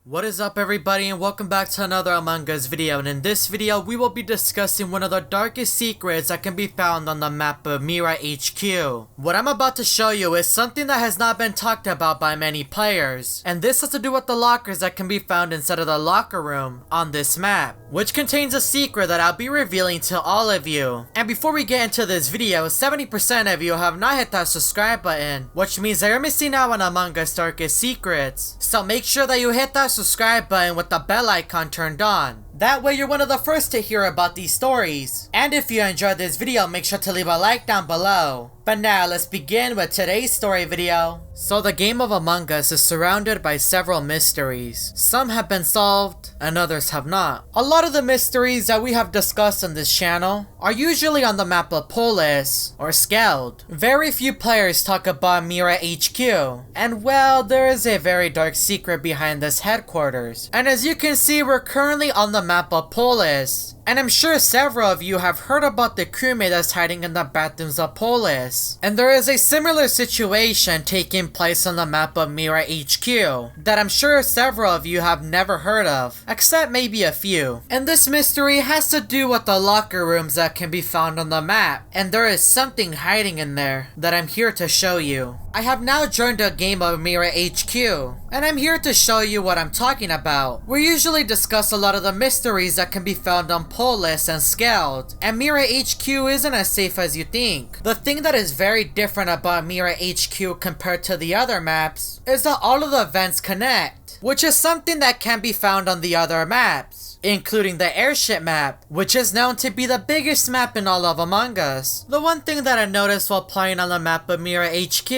What is up everybody, and welcome back to another Among Us video, and in this video we will be discussing one of the darkest secrets that can be found on the map of MIRA HQ. What I'm about to show you is something that has not been talked about by many players, and this has to do with the lockers that can be found inside of the locker room on this map, which contains a secret that I'll be revealing to all of you. And before we get into this video, 70% of you have not hit that subscribe button, which means that you're missing out on Among Us darkest secrets. So make sure that you hit that subscribe button with the bell icon turned on. That way you're one of the first to hear about these stories. And if you enjoyed this video, make sure to leave a like down below. But now let's begin with today's story video. So the game of Among Us is surrounded by several mysteries. Some have been solved and others have not. A lot of the mysteries that we have discussed on this channel are usually on the map of Polis or Skeld. Very few players talk about MIRA HQ. And well, there is a very dark secret behind this headquarters. And as you can see, we're currently on the map of Polis. And I'm sure several of you have heard about the crewmate that's hiding in the bathrooms of Polis. And there is a similar situation taking place on the map of MIRA HQ that I'm sure several of you have never heard of, except maybe a few. And this mystery has to do with the locker rooms that can be found on the map. And there is something hiding in there that I'm here to show you. I have now joined a game of MIRA HQ, and I'm here to show you what I'm talking about. We usually discuss a lot of the mysteries that can be found on Polis and Skeld, and MIRA HQ isn't as safe as you think. The thing that is very different about MIRA HQ compared to the other maps is that all of the vents connect, which is something that can be found on the other maps, including the airship map, which is known to be the biggest map in all of Among Us. The one thing that I noticed while playing on the map of MIRA HQ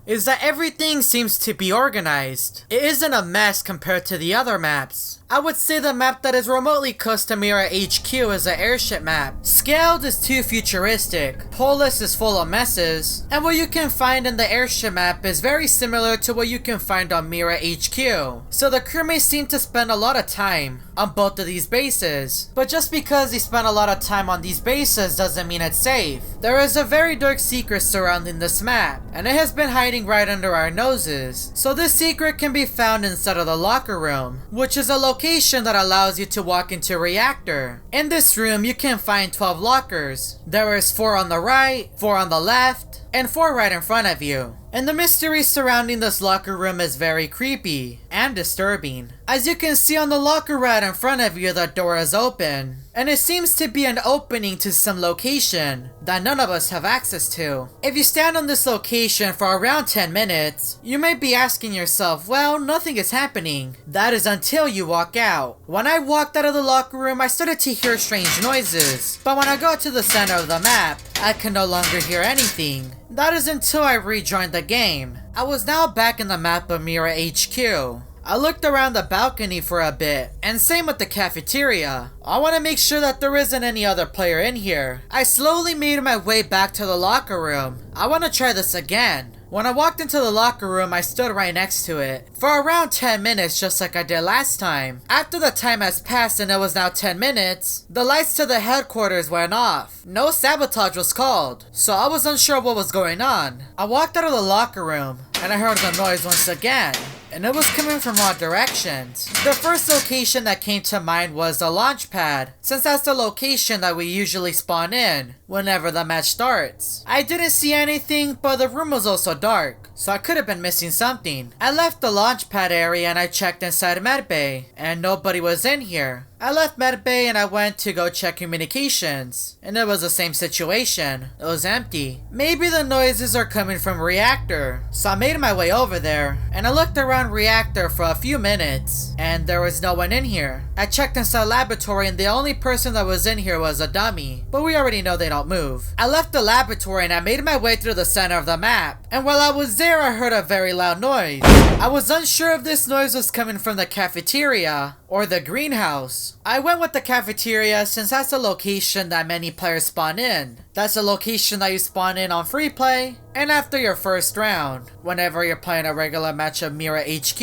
is that everything seems to be organized. It isn't a mess compared to the other maps. I would say the map that is remotely close to MIRA HQ is the airship map. Skeld is too futuristic, Polis is full of messes, and what you can find in the airship map is very similar to what you can find on MIRA HQ. So the crewmates seem to spend a lot of time on both of these bases. But just because they spend a lot of time on these bases doesn't mean it's safe. There is a very dark secret surrounding this map, and it has been hiding right under our noses. So this secret can be found inside of the locker room, which is a location that allows you to walk into a reactor. In this room, you can find 12 lockers. There is 4 on the right, 4 on the left, and 4 right in front of you. And the mystery surrounding this locker room is very creepy and disturbing. As you can see on the locker right in front of you, the door is open, and it seems to be an opening to some location that none of us have access to. If you stand on this location for around 10 minutes, you may be asking yourself, well, nothing is happening. That is until you walk out. When I walked out of the locker room, I started to hear strange noises, but when I got to the center of the map, I can no longer hear anything. That is until I rejoined the game. I was now back in the map of MIRA HQ. I looked around the balcony for a bit, and same with the cafeteria. I want to make sure that there isn't any other player in here. I slowly made my way back to the locker room. I want to try this again. When I walked into the locker room, I stood right next to it for around 10 minutes, just like I did last time. After the time has passed and it was now 10 minutes, the lights to the headquarters went off. No sabotage was called, so I was unsure what was going on. I walked out of the locker room and I heard the noise once again, and it was coming from all directions. The first location that came to mind was the launch pad, since that's the location that we usually spawn in whenever the match starts. I didn't see anything, but the room was also dark, so I could have been missing something. I left the launch pad area and I checked inside medbay, and nobody was in here. I left medbay and I went to go check communications, and it was the same situation. It was empty. Maybe the noises are coming from reactor. So I made my way over there, and I looked around reactor for a few minutes, and there was no one in here. I checked inside laboratory and the only person that was in here was a dummy, but we already know they don't move. I left the laboratory and I made my way through the center of the map, and while I was there I heard a very loud noise. I was unsure if this noise was coming from the cafeteria or the greenhouse. I went with the cafeteria since that's the location that many players spawn in. That's the location that you spawn in on free play and after your first round, whenever you're playing a regular match of MIRA HQ.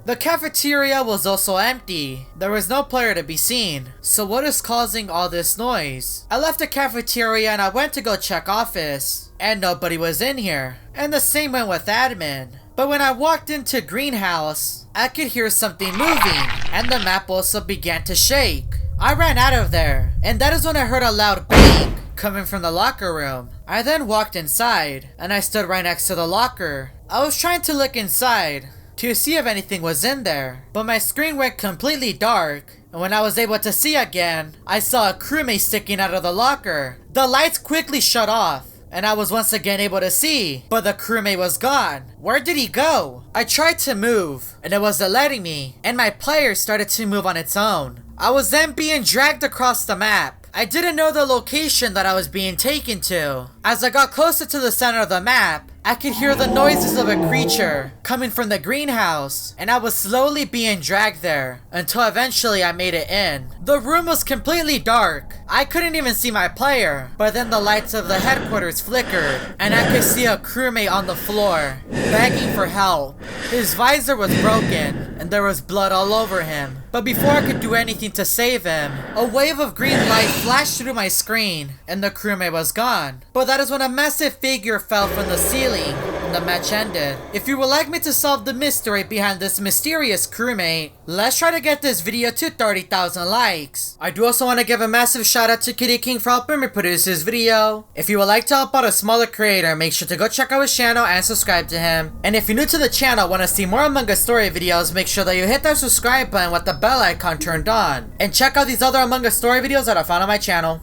The cafeteria was also empty. There was no player to be seen. So what is causing all this noise? I left the cafeteria and I went to go check office, and nobody was in here. And the same went with admin. But when I walked into greenhouse, I could hear something moving, and the map also began to shake. I ran out of there, and that is when I heard a loud bang coming from the locker room. I then walked inside, and I stood right next to the locker. I was trying to look inside to see if anything was in there, but my screen went completely dark, and when I was able to see again, I saw a crewmate sticking out of the locker. The lights quickly shut off, and I was once again able to see, but the crewmate was gone. Where did he go? I tried to move, and it wasn't letting me, and my player started to move on its own. I was then being dragged across the map. I didn't know the location that I was being taken to. As I got closer to the center of the map, I could hear the noises of a creature coming from the greenhouse, and I was slowly being dragged there until eventually I made it in. The room was completely dark. I couldn't even see my player, but then the lights of the headquarters flickered, and I could see a crewmate on the floor, begging for help. His visor was broken, and there was blood all over him. But before I could do anything to save him, a wave of green light flashed through my screen, and the crewmate was gone. But that is when a massive figure fell from the ceiling, and the match ended. If you would like me to solve the mystery behind this mysterious crewmate, let's try to get this video to 30,000 likes. I do also want to give a massive shout out to Kitty King for helping me produce this video. If you would like to help out a smaller creator, make sure to go check out his channel and subscribe to him. And if you're new to the channel and want to see more Among Us story videos, make sure that you hit that subscribe button with the bell icon turned on. And check out these other Among Us story videos that I found on my channel.